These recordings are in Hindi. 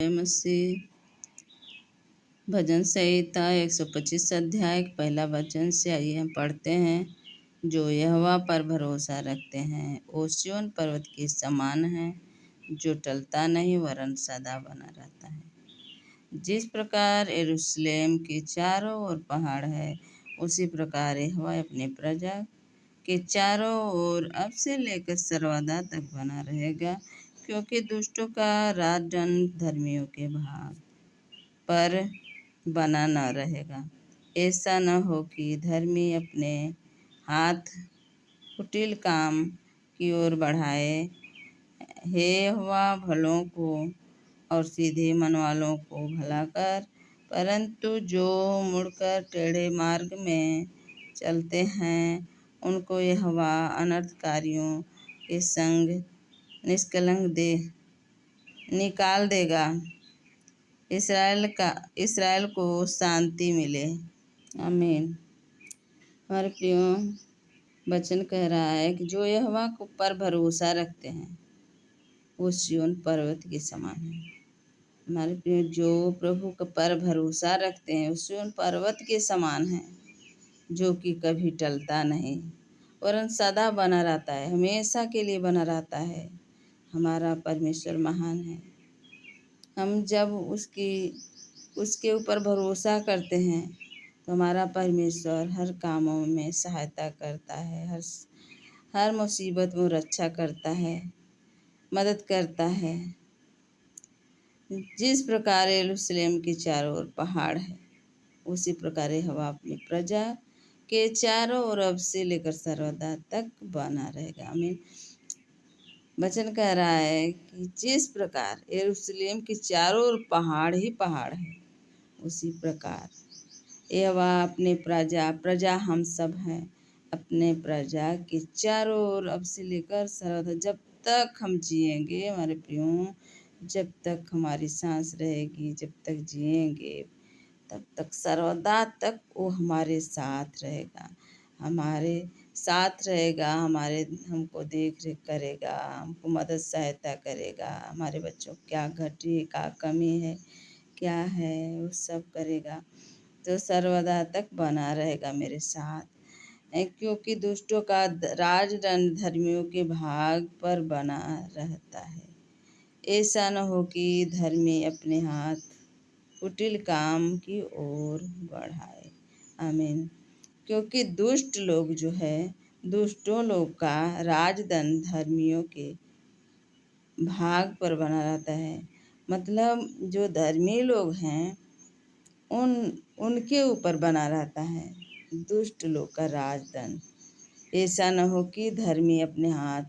मसीह भजन संहिता 125 अध्याय पहला वचन से आइए हम पढ़ते हैं। जो यहोवा पर भरोसा रखते हैं वो सिय्योन पर्वत के समान है, जो टलता नहीं वरन सदा बना रहता है। जिस प्रकार यरूशलेम के चारों ओर पहाड़ है, उसी प्रकार यहोवा अपने प्रजा के चारों ओर अब से लेकर सर्वदा तक बना रहेगा, क्योंकि दुष्टों का राज दंड धर्मियों के भाग पर बना न रहेगा। ऐसा न हो कि धर्मी अपने हाथ कुटिल काम की ओर बढ़ाए। हे यहोवा भलों को और सीधे मन वालों को भला कर, परंतु जो मुड़कर टेढ़े मार्ग में चलते हैं उनको यहोवा अनर्थकारियों के संग निष्कलंक निकाल देगा। इसराइल को शांति मिले। आमीन। हमारे प्रियो वचन कह रहा है कि जो यहोवा पर भरोसा रखते हैं वो सिय्योन पर्वत के समान है। हमारे प्रियो जो प्रभु पर भरोसा रखते हैं वो सिय्योन पर्वत के समान है, जो कि कभी टलता नहीं वरन सदा बना रहता है, हमेशा के लिए बना रहता है। हमारा परमेश्वर महान है। हम जब उसके ऊपर भरोसा करते हैं तो हमारा परमेश्वर हर कामों में सहायता करता है, हर मुसीबत में रक्षा करता है, मदद करता है। जिस प्रकार यरूशलेम के चारों ओर पहाड़ है, उसी प्रकार यहोवा अपनी प्रजा के चारों ओर अब से लेकर सर्वदा तक बना रहेगा। आमीन। वचन कह रहा है कि जिस प्रकार यरूशलेम के चारों ओर पहाड़ ही पहाड़ है, उसी प्रकार यहोवा अपने प्रजा हम सब हैं, अपने प्रजा के चारों ओर अब से लेकर सर्वदा जब तक हम जिएंगे, हमारे प्रियो जब तक हमारी सांस रहेगी, जब तक जिएंगे तब तक सर्वदा तक वो हमारे साथ रहेगा, हमको देख रेख करेगा, हमको मदद सहायता करेगा। हमारे बच्चों क्या घटी क्या कमी है क्या है वो सब करेगा, तो सर्वदा तक बना रहेगा मेरे साथ। क्योंकि दुष्टों का राजदंड धर्मियों के भाग पर बना रहता है। ऐसा न हो कि धर्मी अपने हाथ कुटिल काम की ओर बढ़ाए। आमीन। क्योंकि दुष्ट लोग जो है, दुष्टों लोग का राजदंड धर्मियों के भाग पर बना रहता है। मतलब जो धर्मी लोग हैं उनके ऊपर बना रहता है दुष्ट लोग का राजदंड। ऐसा न हो कि धर्मी अपने हाथ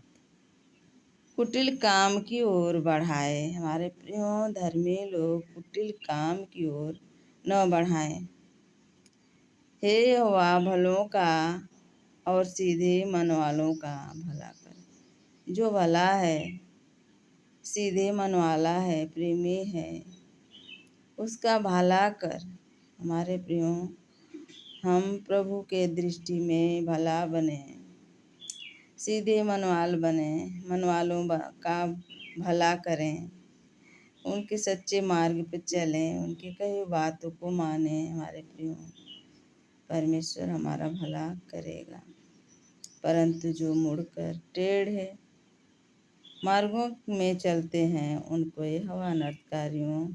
कुटिल काम की ओर बढ़ाए। हमारे प्रियो धर्मी लोग कुटिल काम की ओर न बढ़ाएं। हे यहोवा भलों का और सीधे मन वालों का भला कर। जो भला है, सीधे मन वाला है, प्रेमी है, उसका भला कर। हमारे प्रियो हम प्रभु के दृष्टि में भला बने, सीधे मनवाल बने, मनवालों का भला करें, उनके सच्चे मार्ग पे चलें, उनकी कही बातों को माने। हमारे प्रियो परमेश्वर हमारा भला करेगा। परंतु जो मुड़कर टेढ़े मार्गों में चलते हैं उनको यहोवा अनर्थकारियों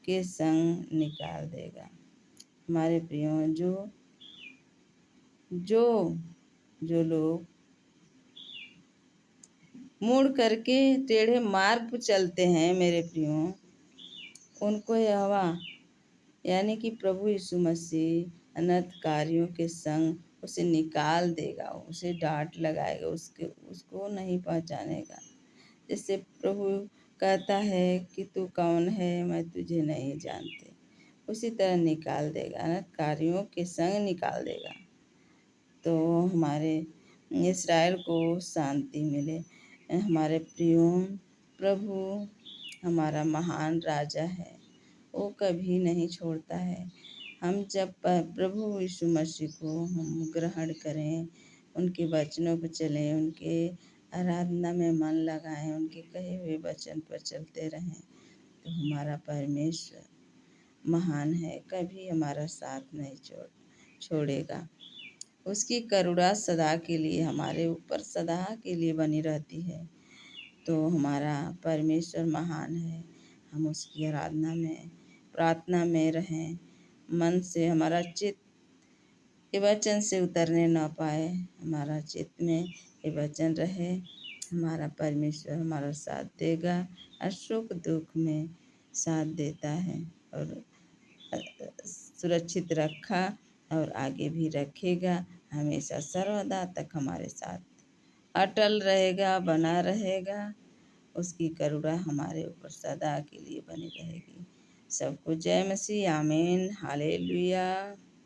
के संग निकाल देगा। हमारे प्रियो जो लोग मुड़ करके टेढ़े मार्ग पर चलते हैं, मेरे प्रियो उनको यहोवा यानी कि प्रभु यीशु मसीह अनर्थकारियों के संग उसे निकाल देगा, उसे डांट लगाएगा, उसको नहीं पहचानेगा। जैसे प्रभु कहता है कि तू कौन है, मैं तुझे नहीं जानते, उसी तरह निकाल देगा, अनर्थकारियों के संग निकाल देगा। तो हमारे इस्राएल को शांति मिले। हमारे प्रियो प्रभु हमारा महान राजा है, वो कभी नहीं छोड़ता है। हम जब प्रभु यीशु मसीह को हम ग्रहण करें, उनके वचनों पर चलें, उनके आराधना में मन लगाएं, उनके कहे हुए वचन पर चलते रहें, तो हमारा परमेश्वर महान है, कभी हमारा साथ नहीं छोड़ेगा। उसकी करुणा सदा के लिए हमारे ऊपर सदा के लिए बनी रहती है। तो हमारा परमेश्वर महान है। हम उसकी आराधना में, प्रार्थना में रहें। मन से हमारा चित्त ये वचन से उतरने ना पाए, हमारा चित्त में ये वचन रहे। हमारा परमेश्वर हमारा साथ देगा और सुख दुख में साथ देता है और सुरक्षित रखा और आगे भी रखेगा। हमेशा सर्वदा तक हमारे साथ अटल रहेगा, बना रहेगा। उसकी करुणा हमारे ऊपर सदा के लिए बनी रहेगी। सबको जय मसीह, आमीन, हालेलुया।